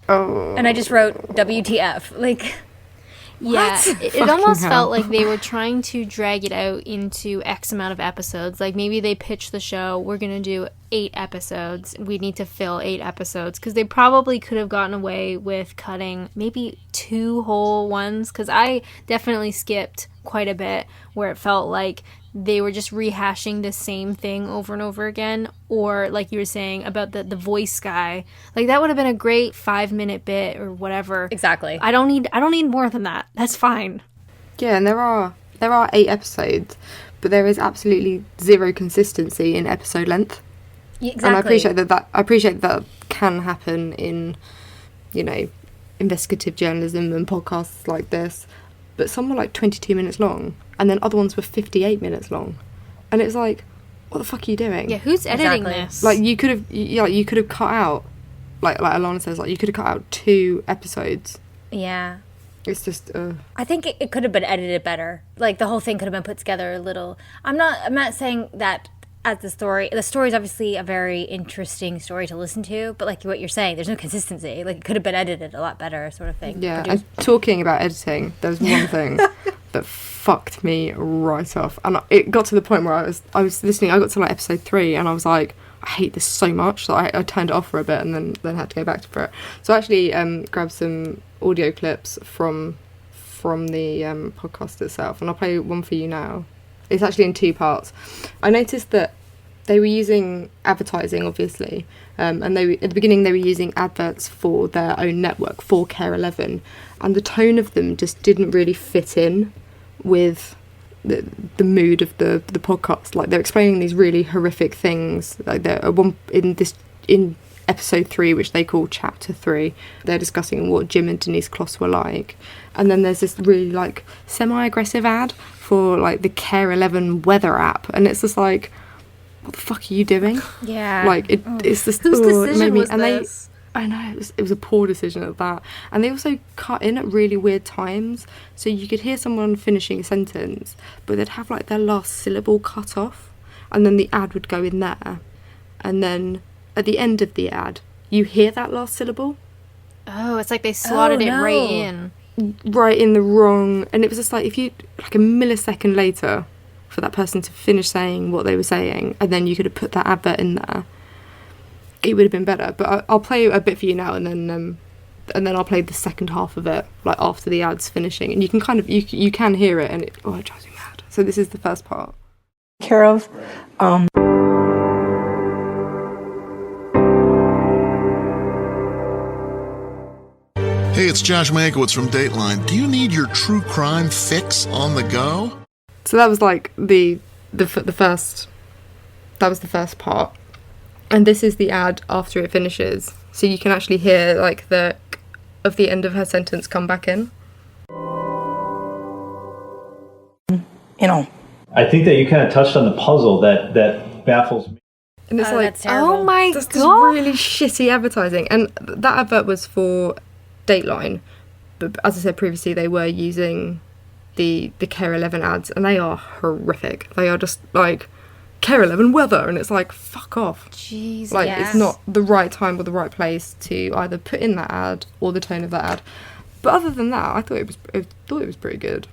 Oh. And I just wrote WTF. Like, yeah, what? It almost hell. felt like they were trying to drag it out into X amount of episodes. Like maybe they pitched the show, we're going to do 8 episodes. We need to fill 8 episodes. Because they probably could have gotten away with cutting maybe 2 whole ones. Because I definitely skipped quite a bit where it felt like they were just rehashing the same thing over and over again. Or like you were saying about the voice guy, like that would have been a great 5-minute bit or whatever. Exactly. I don't need more than that. That's fine. Yeah, and there are 8 episodes, but there is absolutely zero consistency in episode length. Yeah, exactly. And I appreciate that can happen in, investigative journalism and podcasts like this. But some were like 22 minutes long, and then other ones were 58 minutes long, and it was like, what the fuck are you doing? Yeah, who's editing Exactly. this? Like you could have cut out, like Alanna says, like you could have cut out 2 episodes. Yeah. It's just. I think it could have been edited better. Like, the whole thing could have been put together a little. I'm not saying that as the story is obviously a very interesting story to listen to, but like what you're saying, there's no consistency. Like, it could have been edited a lot better, sort of thing. Yeah, and talking about editing, there's one thing that fucked me right off, and it got to the point where I was listening. I got to like episode 3, and I was like, I hate this so much that I turned it off for a bit, and then had to go back for it. So I actually grabbed some audio clips from the podcast itself, and I'll play one for you now. It's actually in 2 parts. I noticed that they were using advertising, obviously, and at the beginning they were using adverts for their own network, for Care 11, and the tone of them just didn't really fit in with the mood of the podcast. Like, they're explaining these really horrific things. Like, in episode 3, which they call chapter 3, they're discussing what Jim and Denise Kloss were like, and then there's this really like semi-aggressive ad for like the Care 11 weather app, and it's just like, what the fuck are you doing? Yeah. Like, it's just, Whose decision was and this? I know, it was a poor decision at that. And they also cut in at really weird times, so you could hear someone finishing a sentence, but they'd have like their last syllable cut off, and then the ad would go in there, and then at the end of the ad, you hear that last syllable. Oh, it's like they slotted it right in. Right in the wrong, and it was just like, if you, like a millisecond later for that person to finish saying what they were saying, and then you could have put that advert in there, it would have been better. But I'll play a bit for you now, and then I'll play the second half of it, like after the ad's finishing, and you can kind of, you can hear it, and it drives me mad. So this is the first part. Care of. Hey, it's Josh Mankiewicz from Dateline. Do you need your true crime fix on the go? So that was like the first. That was the first part, and this is the ad after it finishes. So you can actually hear like the end of her sentence come back in. I think that you kind of touched on the puzzle that baffles me. And it's like, that's terrible. Oh my that's god! just really shitty advertising. And that advert was for Dateline, but as I said previously, they were using the Care 11 ads, and they are horrific. They are just like Care 11 weather, and it's like, fuck off. Jeez, Like, yes. it's not the right time or the right place to either put in that ad or the tone of that ad. But other than that, I thought it was pretty good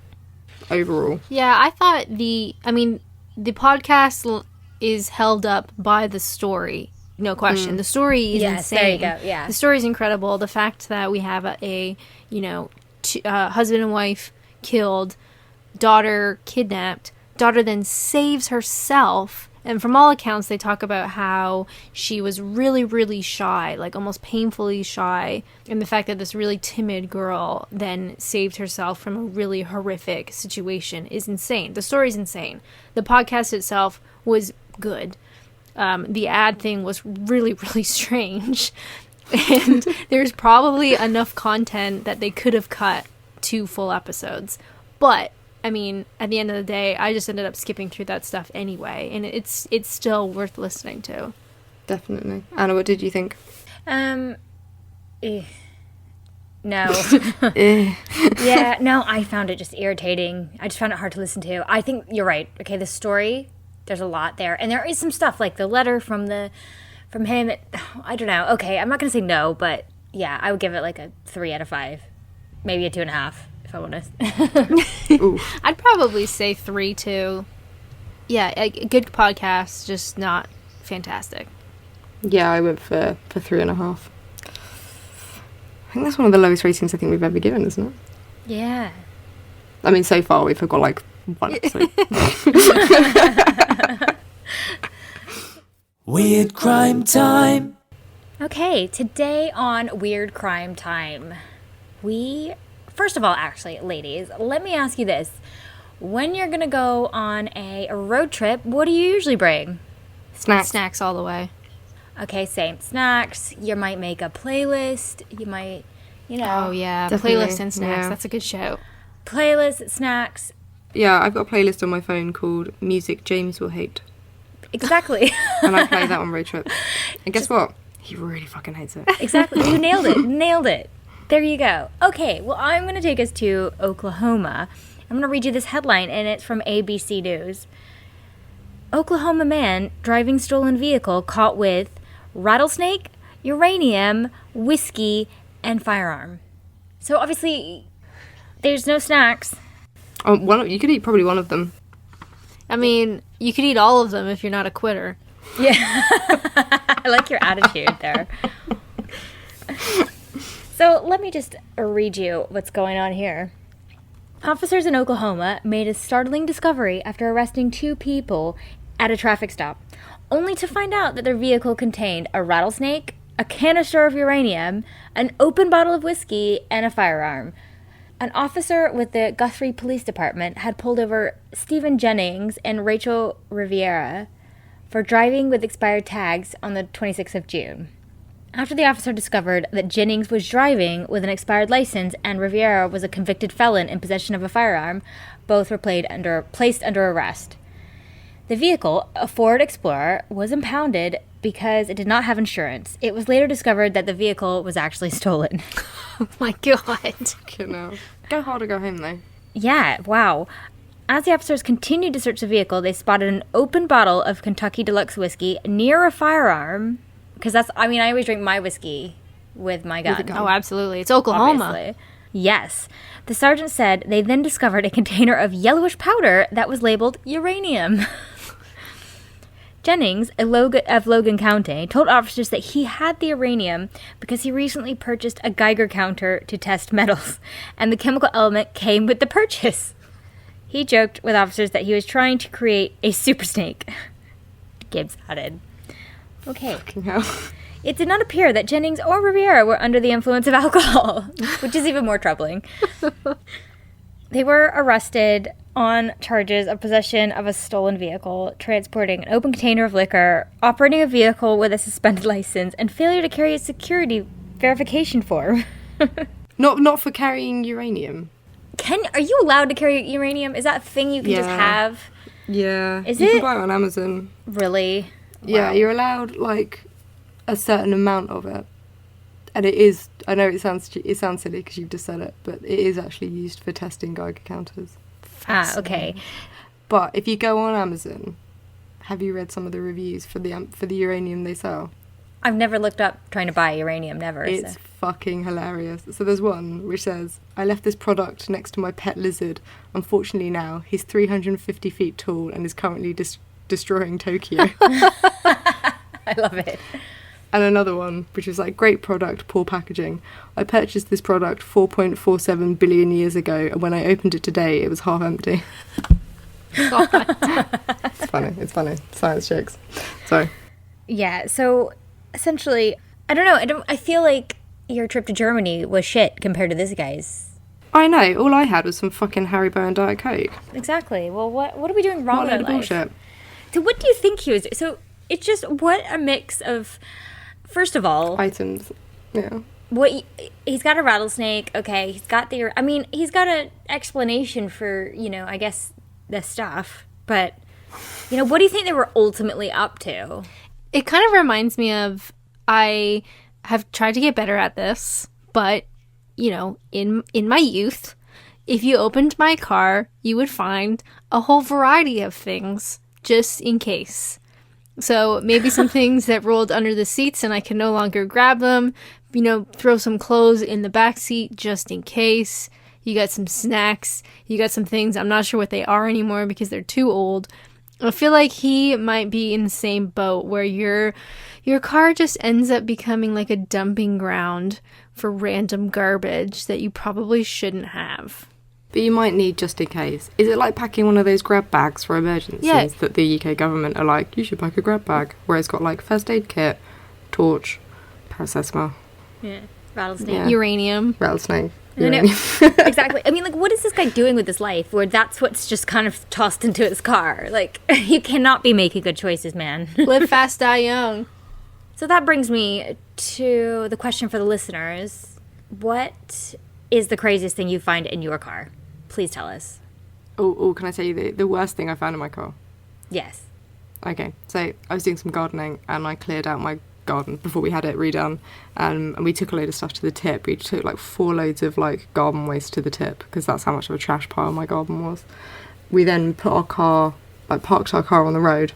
overall. Yeah, I thought the podcast is held up by the story. No question. The story is Yes, insane. there you go, yeah. The story is incredible. The fact that we have a husband and wife killed, daughter kidnapped, daughter then saves herself, and from all accounts they talk about how she was really, really shy, like almost painfully shy, and the fact that this really timid girl then saved herself from a really horrific situation is insane. The story's insane. The podcast itself was good. The ad thing was really, really strange. And there's probably enough content that they could have cut 2 full episodes. But, I mean, at the end of the day, I just ended up skipping through that stuff anyway. And it's still worth listening to. Definitely. Anna, what did you think? No. Yeah, no, I found it just irritating. I just found it hard to listen to. I think you're right. Okay, the story, there's a lot there. And there is some stuff, like the letter from him. I don't know. Okay, I'm not going to say no, but yeah, I would give it like a 3 out of 5. Maybe a 2.5, if I'm honest. I'd probably say 3 too. Yeah, a good podcast, just not fantastic. Yeah, I went for 3.5. I think that's one of the lowest ratings I think we've ever given, isn't it? Yeah. I mean, so far we've got like 1 episode. Weird Crime Time. Okay, today on Weird Crime Time, first of all, actually, ladies, let me ask you this. When you're going to go on a road trip, what do you usually bring? Snacks all the way. Okay, same. Snacks. You might make a playlist. You might, Oh, yeah. Definitely, Playlist and snacks. yeah. That's a good show. playlist, snacks. Yeah, I've got a playlist on my phone called Music James Will Hate. Exactly. And I play that on road trips. And guess what? He really fucking hates it. Exactly. You nailed it. Nailed it. There you go. Okay, well, I'm going to take us to Oklahoma. I'm going to read you this headline, and it's from ABC News. Oklahoma man driving stolen vehicle caught with rattlesnake, uranium, whiskey, and firearm. So obviously, there's no snacks. You could eat probably one of them. I mean, you could eat all of them if you're not a quitter. Yeah. I like your attitude there. So let me just read you what's going on here. Officers in Oklahoma made a startling discovery after arresting 2 people at a traffic stop, only to find out that their vehicle contained a rattlesnake, a canister of uranium, an open bottle of whiskey, and a firearm. An officer with the Guthrie Police Department had pulled over Stephen Jennings and Rachel Riviera for driving with expired tags on the 26th of June. After the officer discovered that Jennings was driving with an expired license and Riviera was a convicted felon in possession of a firearm, both were placed under arrest. The vehicle, a Ford Explorer, was impounded because it did not have insurance. It was later discovered that the vehicle was actually stolen. Oh my god. Go hard or go home, though. Yeah, wow. As the officers continued to search the vehicle, they spotted an open bottle of Kentucky Deluxe whiskey near a firearm. Because I always drink my whiskey with my gun. Oh, absolutely. It's Oklahoma. Obviously. Yes. The sergeant said they then discovered a container of yellowish powder that was labeled uranium. Jennings, of Logan County, told officers that he had the uranium because he recently purchased a Geiger counter to test metals, and the chemical element came with the purchase. He joked with officers that he was trying to create a super snake. Gibbs added. Okay. Fucking hell. It did not appear that Jennings or Riviera were under the influence of alcohol, which is even more troubling. They were arrested on charges of possession of a stolen vehicle, transporting an open container of liquor, operating a vehicle with a suspended license, and failure to carry a security verification form. Not for carrying uranium. Are you allowed to carry uranium? Is that a thing you can just have? Yeah. Is you it? can buy it on Amazon. Really? Yeah, Wow. you're allowed like a certain amount of it. And it is, I know it sounds silly because you've just said it, but it is actually used for testing Geiger counters. Ah, okay. But if you go on Amazon, have you read some of the reviews for the uranium they sell? I've never looked up trying to buy uranium, never. It's So. fucking hilarious. So there's one which says, I left this product next to my pet lizard. Unfortunately now, he's 350 feet tall and is currently destroying Tokyo. I love it. And another one, which was like, great product, poor packaging. I purchased this product 4.47 billion years ago, and when I opened it today, it was half empty. It's funny. Science jokes. Sorry. Yeah, so essentially, I don't know. I feel like your trip to Germany was shit compared to this guy's. I know, all I had was some fucking Haribo and Diet Coke. Exactly. Well, what are we doing wrong What a in load our of life? bullshit. So what do you think he was? So it's just what a mix of. First of all, Items. Yeah. he's got a rattlesnake. Okay, he's got he's got an explanation for I guess the stuff. But what do you think they were ultimately up to? It kind of reminds me of, I have tried to get better at this, but, in my youth, if you opened my car, you would find a whole variety of things just in case. So maybe some things that rolled under the seats and I can no longer grab them, throw some clothes in the back seat just in case. You got some snacks, you got some things, I'm not sure what they are anymore because they're too old. I feel like he might be in the same boat where your car just ends up becoming like a dumping ground for random garbage that you probably shouldn't have. But you might need just in case. Is it like packing one of those grab bags for emergencies that the UK government are like, you should pack a grab bag, where it's got like first aid kit, torch, paracetamol, Yeah, rattlesnake. Yeah. Uranium. rattlesnake. No, no. uranium. Exactly. What is this guy doing with his life where that's what's just kind of tossed into his car? Like, you cannot be making good choices, man. Live fast, die young. So that brings me to the question for the listeners. What is the craziest thing you find in your car? Please tell us. Oh, can I tell you the worst thing I found in my car? Yes. Okay, so I was doing some gardening and I cleared out my garden before we had it redone, and we took a load of stuff to the tip. We took like 4 loads of like garden waste to the tip because that's how much of a trash pile my garden was. We then put parked our car on the road,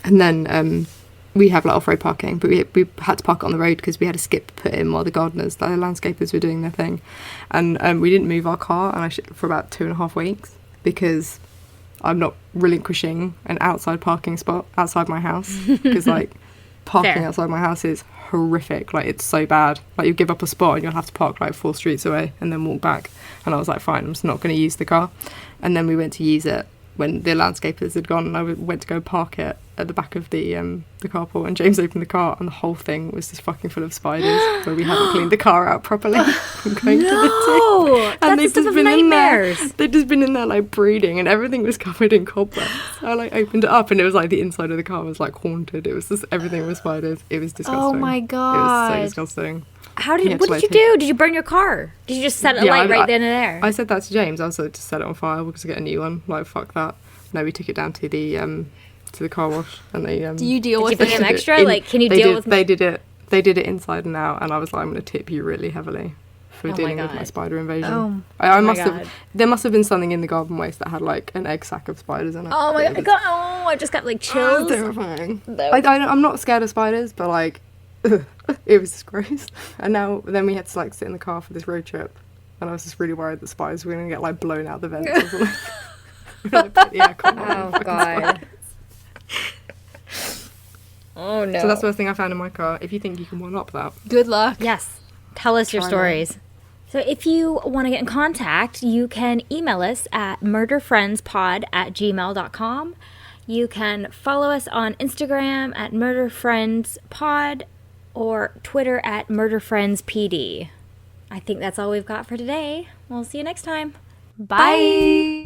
and then we have like off-road parking, but we had to park it on the road because we had a skip put in while the landscapers were doing their thing, and we didn't move our car for about 2.5 weeks because I'm not relinquishing an outside parking spot outside my house because like parking Fair. outside my house is horrific. Like, it's so bad. Like, you give up a spot and you'll have to park like 4 streets away and then walk back. And I was like, fine, I'm just not going to use the car. And then we went to use it when the landscapers had gone, and I went to go park it at the back of the carport, and James opened the car and the whole thing was just fucking full of spiders where we hadn't cleaned the car out properly from going to the tip. That's the stuff of nightmares. They'd just been in there like breeding, and everything was covered in cobwebs. I like opened it up and it was like the inside of the car was like haunted. It was just everything was spiders. It was disgusting. Oh my It was God. so disgusting. What Yeah, did it's like you do? Did you burn your car? Did you just set it alight right then and there? I said that to James. I was like, just set it on fire because I get a new one. Like, fuck that. No, we took it down to the car wash, and they Do you deal Did you with pay it? him extra? Like, can you deal with? They did it inside and out, and I was like, I'm going to tip you really heavily. for my dealing with God. my spider invasion. Oh, I my must God. have. There must have been something in the garden waste that had like an egg sack of spiders in it. Oh my It god. was Oh, I just got like chills. terrifying. No. I'm not scared of spiders, but like, it was just gross. And then we had to like sit in the car for this road trip, and I was just really worried that spiders were gonna get like blown out the vents or something. Like, put the aircon on Oh and fucking god. Oh no. So that's the first thing I found in my car. If you think you can one up that, Good luck. Yes. Tell us your Try stories. So if you want to get in contact, you can email us at murderfriendspod@gmail.com. You can follow us on Instagram at murderfriendspod or Twitter at murderfriendspd. I think that's all we've got for today. We'll see you next time. Bye.